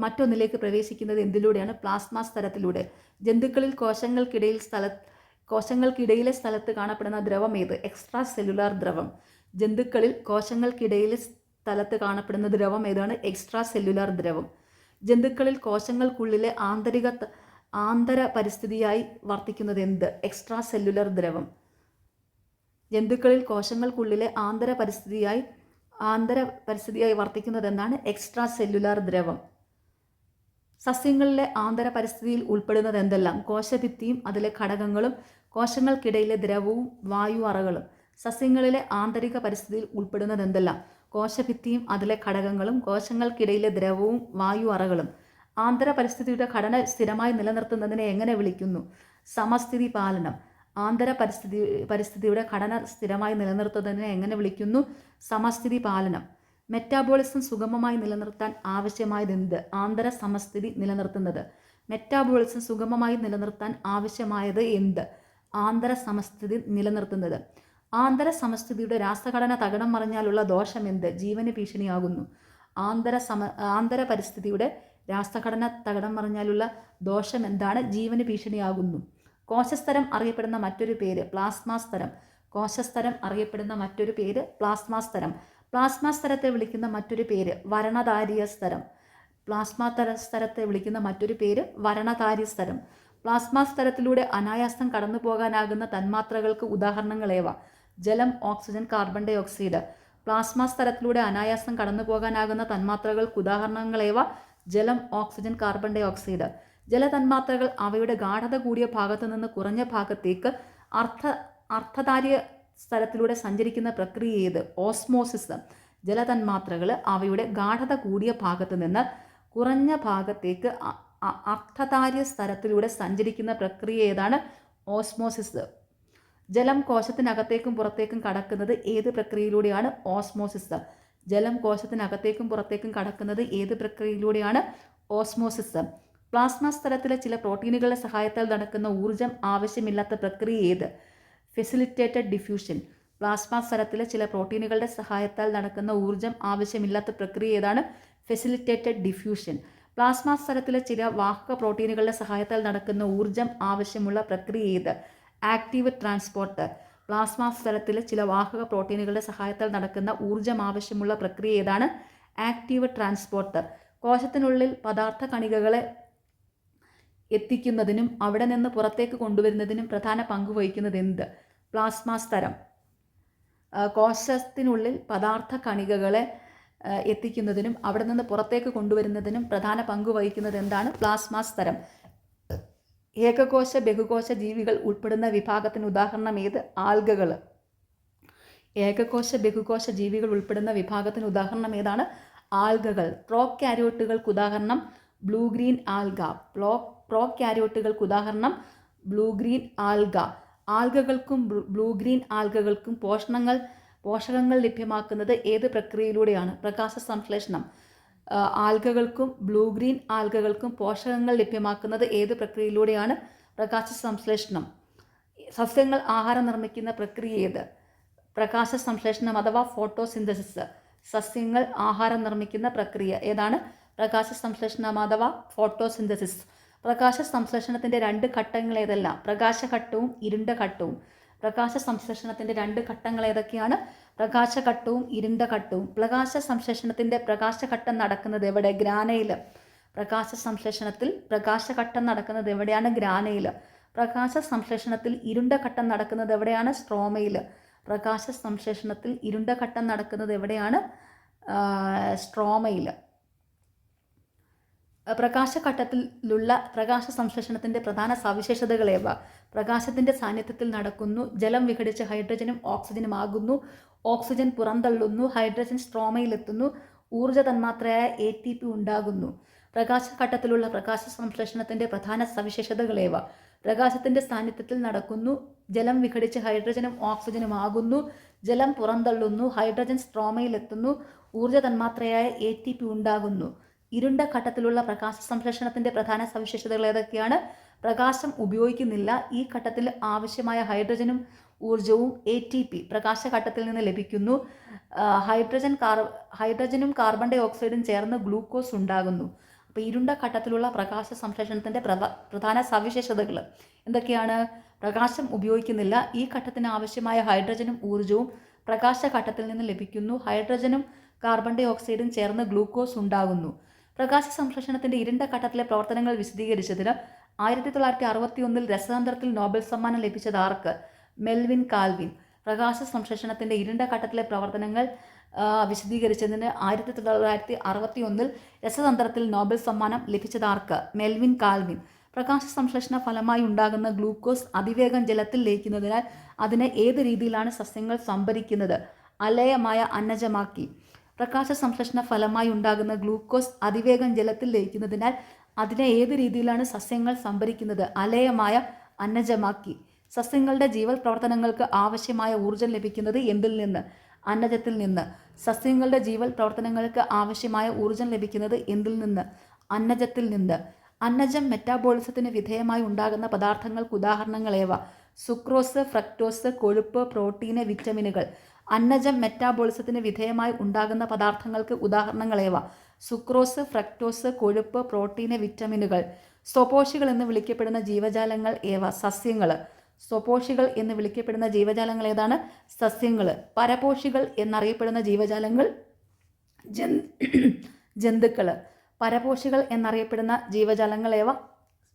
മറ്റൊന്നിലേക്ക് പ്രവേശിക്കുന്നത് എന്തിലൂടെയാണ്? പ്ലാസ്മ സ്തരത്തിലൂടെ. ജന്തുക്കളിൽ കോശങ്ങൾക്കിടയിലെ സ്ഥലത്ത് കാണപ്പെടുന്ന ദ്രവം ഏത്? Extra cellular ദ്രവം. ജന്തുക്കളിൽ കോശങ്ങൾക്കിടയിലെ സ്ഥലത്ത് കാണപ്പെടുന്ന ദ്രവം ഏതാണ്? Extra cellular ദ്രവം. ജന്തുക്കളിൽ കോശങ്ങൾക്കുള്ളിലെ ആന്തര പരിസ്ഥിതിയായി വർത്തിക്കുന്നത് എന്ത്? Extra cellular ദ്രവം. ജന്തുക്കളിൽ കോശങ്ങൾക്കുള്ളിലെ ആന്തര പരിസ്ഥിതിയായി വർത്തിക്കുന്നത് എന്താണ്? Extra cellular ദ്രവം. സസ്യങ്ങളിലെ ആന്തര പരിസ്ഥിതിയിൽ ഉൾപ്പെടുന്നത് എന്തെല്ലാം? കോശഭിത്തിയും അതിലെ ഘടകങ്ങളും, കോശങ്ങൾക്കിടയിലെ ദ്രവവും, വായു അറകളും. സസ്യങ്ങളിലെ ആന്തരിക പരിസ്ഥിതിയിൽ ഉൾപ്പെടുന്നത് എന്തെല്ലാം? കോശഭിത്തിയും അതിലെ ഘടകങ്ങളും കോശങ്ങൾക്കിടയിലെ ദ്രവവും വായു അറകളും. ആന്തര പരിസ്ഥിതിയുടെ ഘടന സ്ഥിരമായി നിലനിർത്തുന്നതിനെ എങ്ങനെ വിളിക്കുന്നു? സമസ്ഥിതി പാലനം. ആന്തര പരിസ്ഥിതിയുടെ ഘടന സ്ഥിരമായി നിലനിർത്തുന്നതിനെ എങ്ങനെ വിളിക്കുന്നു? സമസ്ഥിതി പാലനം. മെറ്റാബോളിസം സുഗമമായി നിലനിർത്താൻ ആവശ്യമായതെന്ത്? ആന്തര സമസ്ഥിതി നിലനിർത്തുന്നത്. മെറ്റാബോളിസം സുഗമമായി നിലനിർത്താൻ ആവശ്യമായത് എന്ത്? ആന്തര സമസ്ഥിതി നിലനിർത്തുന്നത്. ആന്തര രാസഘടന തകിടം മറിഞ്ഞാലുള്ള ദോഷം എന്ത്? ജീവന് ഭീഷണിയാകുന്നു. ആന്തര പരിസ്ഥിതിയുടെ രാസഘടന തകിടം മറിഞ്ഞാലുള്ള ദോഷം എന്താണ്? ജീവന് ഭീഷണിയാകുന്നു. കോശസ്തരം അറിയപ്പെടുന്ന മറ്റൊരു പേര് പ്ലാസ്മാ സ്തരം. കോശസ്തരം അറിയപ്പെടുന്ന മറ്റൊരു പേര് പ്ലാസ്മാ സ്തരം. പ്ലാസ്മാ സ്തരത്തെ വിളിക്കുന്ന മറ്റൊരു പേര് വരണധാരീയ സ്തരം. പ്ലാസ്മാ സ്തരത്തെ വിളിക്കുന്ന മറ്റൊരു പേര് വരണധാരീയ സ്തരം. പ്ലാസ്മാ സ്തരത്തിലൂടെ അനായാസം കടന്നു പോകാനാകുന്ന തന്മാത്രകൾക്ക് ഉദാഹരണങ്ങളേവ? ജലം, oxygen, carbon dioxide. Plasma സ്തരത്തിലൂടെ അനായാസം കടന്നു പോകാനാകുന്ന തന്മാത്രകൾക്ക് ഉദാഹരണങ്ങളേവ? ജലം, ഓക്സിജൻ, കാർബൺ ഡൈ ഓക്സൈഡ്. ജലതന്മാത്രകൾ അവയുടെ ഗാഢത കൂടിയ ഭാഗത്തു നിന്ന് കുറഞ്ഞ ഭാഗത്തേക്ക് അർദ്ധധാര്യ സ്ഥലത്തിലൂടെ സഞ്ചരിക്കുന്ന പ്രക്രിയ ഏത്? ഓസ്മോസിസ്. ജലതന്മാത്രകൾ അവയുടെ ഗാഢത കൂടിയ ഭാഗത്തു നിന്ന് കുറഞ്ഞ ഭാഗത്തേക്ക് അർദ്ധധാര്യ സ്ഥലത്തിലൂടെ സഞ്ചരിക്കുന്ന പ്രക്രിയ ഏതാണ്? ഓസ്മോസിസ്. ജലം കോശത്തിനകത്തേക്കും പുറത്തേക്കും കടക്കുന്നത് ഏത് പ്രക്രിയയിലൂടെയാണ്? ഓസ്മോസിസ്. ജലം കോശത്തിനകത്തേക്കും പുറത്തേക്കും കടക്കുന്നത് ഏത് പ്രക്രിയയിലൂടെയാണ്? ഓസ്മോസിസ്. പ്ലാസ്മാ സ്തരത്തിലെ ചില പ്രോട്ടീനുകളുടെ സഹായത്താൽ നടക്കുന്ന ഊർജം ആവശ്യമില്ലാത്ത പ്രക്രിയ ഏത്? Facilitated diffusion. പ്ലാസ്മാ സ്തരത്തിലെ ചില പ്രോട്ടീനുകളുടെ സഹായത്താൽ നടക്കുന്ന ഊർജം ആവശ്യമില്ലാത്ത പ്രക്രിയ ഏതാണ്? Facilitated diffusion. പ്ലാസ്മാ സ്തരത്തിലെ ചില വാഹക പ്രോട്ടീനുകളുടെ സഹായത്താൽ നടക്കുന്ന ഊർജം ആവശ്യമുള്ള പ്രക്രിയ ഏത്? Active transport. പ്ലാസ്മാ സ്തരത്തിലെ ചില വാഹക പ്രോട്ടീനുകളുടെ സഹായത്താൽ നടക്കുന്ന ഊർജം ആവശ്യമുള്ള പ്രക്രിയ ഏതാണ്? Active transport. കോശത്തിനുള്ളിൽ പദാർത്ഥ കണികകളെ എത്തിക്കുന്നതിനും അവിടെ നിന്ന് പുറത്തേക്ക് കൊണ്ടുവരുന്നതിനും പ്രധാന പങ്ക് വഹിക്കുന്നത് എന്ത്? പ്ലാസ്മാ സ്തരം. കോശത്തിനുള്ളിൽ പദാർത്ഥ കണികകളെ എത്തിക്കുന്നതിനും അവിടെ നിന്ന് പുറത്തേക്ക് കൊണ്ടുവരുന്നതിനും പ്രധാന പങ്ക് വഹിക്കുന്നത് എന്താണ്? പ്ലാസ്മാ സ്തരം. ഏകകോശ ബഹുകോശ ജീവികൾ ഉൾപ്പെടുന്ന വിഭാഗത്തിന് ഉദാഹരണം ഏത്? ആൽഗകൾ. ഏകകോശ ബഹുകോശ ജീവികൾ ഉൾപ്പെടുന്ന വിഭാഗത്തിന് ഉദാഹരണം ഏതാണ്? ആൽഗകൾ. പ്രോക്യാരിയോട്ടുകൾക്ക് ഉദാഹരണം ബ്ലൂ ഗ്രീൻ ആൽഗ. പ്രോക്യാരിയോട്ടുകൾക്ക് ഉദാഹരണം ബ്ലൂ ഗ്രീൻ ആൽഗ. ആൽഗകൾക്കും ബ്ലൂ ഗ്രീൻ ആൽഗകൾക്കും പോഷകങ്ങൾ ലഭ്യമാക്കുന്നത് ഏത് പ്രക്രിയയിലൂടെയാണ്? പ്രകാശ സംശ്ലേഷണം. ആൽഗകൾക്കും ബ്ലൂ ഗ്രീൻ ആൽഗകൾക്കും പോഷകങ്ങൾ ലഭ്യമാക്കുന്നത് ഏത് പ്രക്രിയയിലൂടെയാണ്? പ്രകാശ സംശ്ലേഷണം. സസ്യങ്ങൾ ആഹാരം നിർമ്മിക്കുന്ന പ്രക്രിയ ഏത്? പ്രകാശ സംശ്ലേഷണം അഥവാ ഫോട്ടോസിന്തസിസ്. സസ്യങ്ങൾ ആഹാരം നിർമ്മിക്കുന്ന പ്രക്രിയ ഏതാണ്? പ്രകാശ സംശ്ലേഷണം അഥവാ ഫോട്ടോസിന്തസിസ്. പ്രകാശ സംശ്ലേഷണത്തിൻ്റെ രണ്ട് ഘട്ടങ്ങൾ ഏതെല്ലാം? പ്രകാശഘട്ടവും ഇരുണ്ട ഘട്ടവും. പ്രകാശ സംശ്ലേഷണത്തിൻ്റെ രണ്ട് ഘട്ടങ്ങൾ ഏതൊക്കെയാണ്? പ്രകാശഘട്ടവും ഇരുണ്ട ഘട്ടവും. പ്രകാശ സംശ്ലേഷണത്തിൻ്റെ പ്രകാശഘട്ടം നടക്കുന്നത് എവിടെ? ഗ്രാനയിൽ. പ്രകാശ സംശ്ലേഷണത്തിൽ പ്രകാശഘട്ടം നടക്കുന്നത് എവിടെയാണ്? ഗ്രാനയിൽ. പ്രകാശ സംശ്ലേഷണത്തിൽ ഇരുണ്ട ഘട്ടം നടക്കുന്നത് എവിടെയാണ്? സ്ട്രോമയിൽ. പ്രകാശ സംശ്ലേഷണത്തിൽ ഇരുണ്ട ഘട്ടം നടക്കുന്നത് എവിടെയാണ്? സ്ട്രോമയിൽ. പ്രകാശഘട്ടത്തിലുള്ള പ്രകാശ സംശ്ലേഷണത്തിൻ്റെ പ്രധാന സവിശേഷതകളേവ? പ്രകാശത്തിൻ്റെ സാന്നിധ്യത്തിൽ നടക്കുന്നു. ജലം വിഘടിച്ച് ഹൈഡ്രജനും ഓക്സിജനും ആകുന്നു. ഓക്സിജൻ പുറന്തള്ളുന്നു. ഹൈഡ്രജൻ സ്ട്രോമയിലെത്തുന്നു. ഊർജ്ജ തന്മാത്രയായ ATP ഉണ്ടാകുന്നു. പ്രകാശഘട്ടത്തിലുള്ള പ്രകാശ സംശ്ലേഷണത്തിൻ്റെ പ്രധാന സവിശേഷതകളേവ? പ്രകാശത്തിൻ്റെ സാന്നിധ്യത്തിൽ നടക്കുന്നു. ജലം വിഘടിച്ച് ഹൈഡ്രജനും ഓക്സിജനും ആകുന്നു. ജലം പുറന്തള്ളുന്നു. ഹൈഡ്രജൻ സ്ട്രോമയിലെത്തുന്നു. ഊർജ്ജ തന്മാത്രയായ ATP ഉണ്ടാകുന്നു. ഇരുണ്ട ഘട്ടത്തിലുള്ള പ്രകാശ സംശ്ലേഷണത്തിൻ്റെ പ്രധാന സവിശേഷതകൾ ഏതൊക്കെയാണ്? പ്രകാശം ഉപയോഗിക്കുന്നില്ല. ഈ ഘട്ടത്തിൽ ആവശ്യമായ ഹൈഡ്രജനും ഊർജവും ATP പ്രകാശഘട്ടത്തിൽ നിന്ന് ലഭിക്കുന്നു. ഹൈഡ്രജനും കാർബൺ ഡൈ ഓക്സൈഡും ചേർന്ന് ഗ്ലൂക്കോസ് ഉണ്ടാകുന്നു. അപ്പോൾ ഇരുണ്ട ഘട്ടത്തിലുള്ള പ്രകാശ സംശ്ലേഷണത്തിൻ്റെ പ്രധാന സവിശേഷതകൾ എന്തൊക്കെയാണ്? പ്രകാശം ഉപയോഗിക്കുന്നില്ല. ഈ ഘട്ടത്തിന് ആവശ്യമായ ഹൈഡ്രജനും ഊർജവും പ്രകാശഘട്ടത്തിൽ നിന്ന് ലഭിക്കുന്നു. ഹൈഡ്രജനും കാർബൺ ഡൈ ഓക്സൈഡും ചേർന്ന് ഗ്ലൂക്കോസ് ഉണ്ടാകുന്നു. പ്രകാശ സംശ്ലേഷണത്തിൻ്റെ ഇരുണ്ട ഘട്ടത്തിലെ പ്രവർത്തനങ്ങൾ വിശദീകരിച്ചതിന് 1961 രസതന്ത്രത്തിൽ നോബൽ സമ്മാനം ലഭിച്ചത് ആർക്ക്? Melvin Calvin. പ്രകാശ സംശ്ലേഷണത്തിൻ്റെ ഇരുണ്ട ഘട്ടത്തിലെ പ്രവർത്തനങ്ങൾ വിശദീകരിച്ചതിന് 1961 രസതന്ത്രത്തിൽ നോബൽ സമ്മാനം ലഭിച്ചത് ആർക്ക്? Melvin Calvin. പ്രകാശ സംശ്ലേഷണ ഫലമായി ഉണ്ടാകുന്ന ഗ്ലൂക്കോസ് അതിവേഗം ജലത്തിൽ ലയിക്കുന്നതിനാൽ അതിനെ ഏത് രീതിയിലാണ് സസ്യങ്ങൾ സംഭരിക്കുന്നത്? അലേയമായ അന്നജമാക്കി. പ്രകാശ സംശ്ലേഷണ ഫലമായി ഉണ്ടാകുന്ന ഗ്ലൂക്കോസ് അതിവേഗം ജലത്തിൽ ലയിക്കുന്നതിനാൽ അതിനെ ഏത് രീതിയിലാണ് സസ്യങ്ങൾ സംഭരിക്കുന്നത്? അലേയമായ അന്നജമാക്കി. സസ്യങ്ങളുടെ ജീവൽ പ്രവർത്തനങ്ങൾക്ക് ആവശ്യമായ ഊർജം ലഭിക്കുന്നത് എന്തിൽ നിന്ന്? അന്നജത്തിൽ നിന്ന്. സസ്യങ്ങളുടെ ജീവൽ പ്രവർത്തനങ്ങൾക്ക് ആവശ്യമായ ഊർജം ലഭിക്കുന്നത് എന്തിൽ നിന്ന്? അന്നജത്തിൽ നിന്ന്. അന്നജം മെറ്റാബോളിസത്തിന് വിധേയമായി ഉണ്ടാകുന്ന പദാർത്ഥങ്ങൾക്ക് ഉദാഹരണങ്ങളേവ? സുക്രോസ്, ഫ്രക്ടോസ്, കൊഴുപ്പ്, പ്രോട്ടീന്, വിറ്റമിനുകൾ. അന്നജം മെറ്റാബോളിസത്തിന് വിധേയമായി ഉണ്ടാകുന്ന പദാർത്ഥങ്ങൾക്ക് ഉദാഹരണങ്ങളേവ? സുക്രോസ്, ഫ്രക്ടോസ്, കൊഴുപ്പ്, പ്രോട്ടീന്, വിറ്റമിനുകൾ. സ്വപോഷികൾ എന്ന് വിളിക്കപ്പെടുന്ന ജീവജാലങ്ങൾ ഏവ? സസ്യങ്ങൾ. സ്വപോഷികൾ എന്ന് വിളിക്കപ്പെടുന്ന ജീവജാലങ്ങൾ ഏതാണ്? സസ്യങ്ങൾ. പരപോഷികൾ എന്നറിയപ്പെടുന്ന ജീവജാലങ്ങൾ ജന്തുക്കൾ. പരപോഷികൾ എന്നറിയപ്പെടുന്ന ജീവജാലങ്ങൾ ഏവ?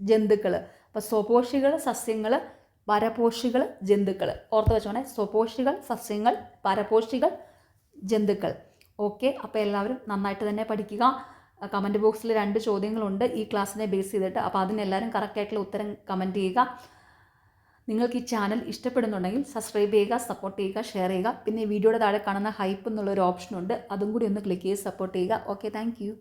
ജന്തുക്കൾ. അപ്പോൾ സ്വപോഷികൾ സസ്യങ്ങൾ, പരപോഷികൾ ജന്തുക്കൾ. ഓർത്ത് വെച്ചോണേ, സ്വപോഷികൾ സസ്യങ്ങൾ, പരപോഷികൾ ജന്തുക്കൾ. ഓക്കെ, അപ്പോൾ എല്ലാവരും നന്നായിട്ട് തന്നെ പഠിക്കുക. കമൻറ്റ് ബോക്സിൽ 2 ചോദ്യങ്ങളുണ്ട് ഈ ക്ലാസ്സിനെ ബേസ് ചെയ്തിട്ട്. അപ്പോൾ അതിനെല്ലാവരും കറക്റ്റായിട്ടുള്ള ഉത്തരം കമൻറ്റ് ചെയ്യുക. നിങ്ങൾക്ക് ഈ ചാനൽ ഇഷ്ടപ്പെടുന്നുണ്ടെങ്കിൽ സബ്സ്ക്രൈബ് ചെയ്യുക, സപ്പോർട്ട് ചെയ്യുക, ഷെയർ ചെയ്യുക. പിന്നെ ഈ വീഡിയോയുടെ താഴെ കാണുന്ന ഹൈപ്പ് എന്നുള്ളൊരു ഓപ്ഷനുണ്ട്, അതും കൂടി ഒന്ന് ക്ലിക്ക് ചെയ്ത് സപ്പോർട്ട് ചെയ്യുക. Okay, thank you.